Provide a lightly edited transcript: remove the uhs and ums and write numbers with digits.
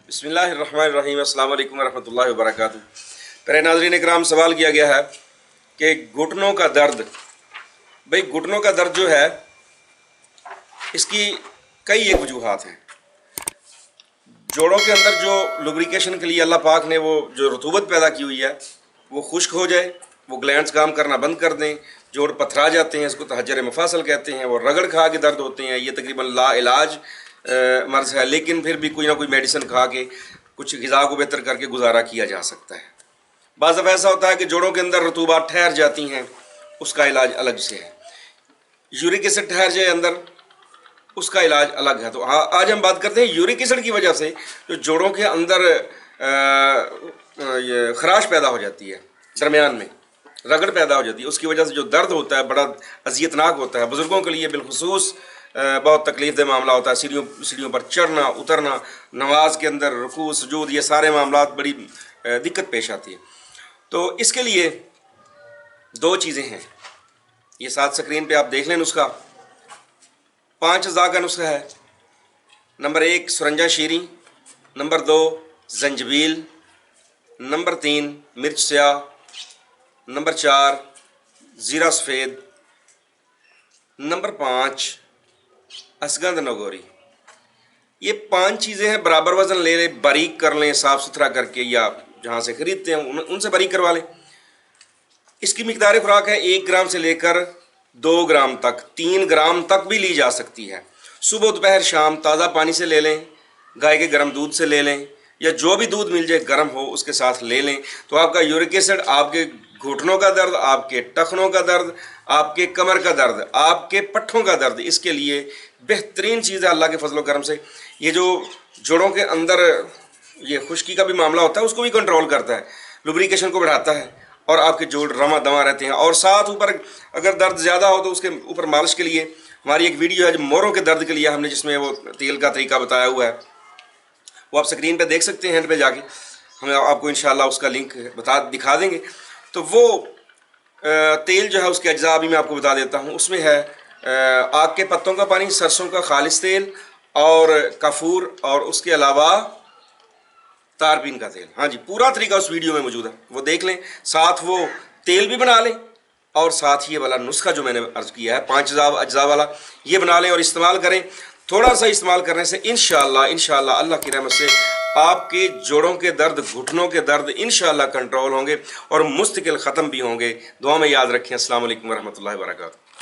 बिस्मिल्लाहिर्रहमानिर्रहीम। अस्सलाम वालेकुम रहमतुल्लाहि व बरकातुहू। प्यारे नाज़रीन इकराम, सवाल किया गया है कि घुटनों का दर्द, भाई घुटनों का दर्द जो है इसकी कई एक वजूहात हैं। जोड़ों के अंदर जो लुब्रिकेशन के लिए अल्लाह पाक ने वो जो रतूबत पैदा की हुई है वो खुश्क हो जाए, वो ग्लैंड्स काम करना बंद कर दें, जोड़ पथरा जाते हैं, इसको तहज्जुर मफासल कहते हैं। वो रगड़ खा के दर्द होते हैं, ये तकरीबन ला इलाज मर्ज है, लेकिन फिर भी कोई ना कोई मेडिसिन खा के कुछ ग़िज़ा को बेहतर करके गुजारा किया जा सकता है। बाज़ दफ़ा ऐसा होता है कि जोड़ों के अंदर रतूबात ठहर जाती हैं, उसका इलाज अलग से है। यूरिक एसिड ठहर जाए अंदर, उसका इलाज अलग है। तो आज हम बात करते हैं यूरिक एसिड की वजह से जो जोड़ों के अंदर ये खराश पैदा हो जाती है, दरमियान में रगड़ पैदा हो जाती है, उसकी वजह से जो दर्द होता है बड़ा अज़ियतनाक होता है। बुज़ुर्गों के लिए बिलखुसूस बहुत तकलीफ़ दह मामला होता है। सीढ़ियों पर चढ़ना उतरना, नमाज के अंदर रुकू सुजूद, ये सारे मामला बड़ी दिक्कत पेश आती है। तो इसके लिए दो चीज़ें हैं, ये साथ स्क्रीन पे आप देख लें नुस्खा। 5 अज़ा का नुस्खा है। नंबर 1 सुरंजा शीरी, नंबर 2 जंजबील, नंबर 3 मिर्च स्याह, नंबर 4 ज़ीरा सफ़ेद, नंबर 5 असगंध नगोरी। ये 5 चीज़ें हैं। बराबर वज़न ले लें, बारीक कर लें साफ़ सुथरा करके, या जहाँ से ख़रीदते हैं उनसे बारीक करवा लें। इसकी मिकदार खुराक है 1 ग्राम से लेकर 2 ग्राम तक, 3 ग्राम तक भी ली जा सकती है। सुबह दोपहर शाम ताज़ा पानी से ले लें, गाय के गर्म दूध से ले लें, या जो भी दूध मिल जाए गर्म हो उसके साथ ले लें। तो आपका यूरिक एसिड, आपके घुटनों का दर्द, आपके टखनों का दर्द, आपके कमर का दर्द, आपके पट्ठों का दर्द, इसके लिए बेहतरीन चीज़ है अल्लाह के फजल करम से। ये जो जोड़ों के अंदर ये खुश्की का भी मामला होता है उसको भी कंट्रोल करता है, लुब्रिकेशन को बढ़ाता है, और आपके जोड़ रमा दमा रहते हैं। और साथ ऊपर अगर दर्द ज़्यादा हो तो उसके ऊपर मालिश के लिए हमारी एक वीडियो है जो मोरों के दर्द के लिए हमने, जिसमें वो तेल का तरीका बताया हुआ है, वो आप स्क्रीन पे देख सकते हैं, हैंड पे जाके हम आपको इंशाल्लाह उसका लिंक दिखा देंगे। तो वो तेल जो है उसके अज्जा भी मैं आपको बता देता हूँ। उसमें है आग के पत्तों का पानी, सरसों का खालिस तेल और कफूर, और उसके अलावा तारपीन का तेल। हाँ जी, पूरा तरीका उस वीडियो में मौजूद है, वो देख लें। साथ वो तेल भी बना लें और साथ ये वाला नुस्खा जो मैंने अर्ज़ किया है 5 अज्जा वाला, ये बना लें और इस्तेमाल करें। थोड़ा सा इस्तेमाल करने से इंशाअल्लाह अल्लाह की रहमत से आपके जोड़ों के दर्द, घुटनों के दर्द इंशाअल्लाह कंट्रोल होंगे और मुस्तकिल ख़त्म भी होंगे। दुआ में याद रखें। अस्सलाम वालेकुम रहमतुल्लाहि व बरकातुहू।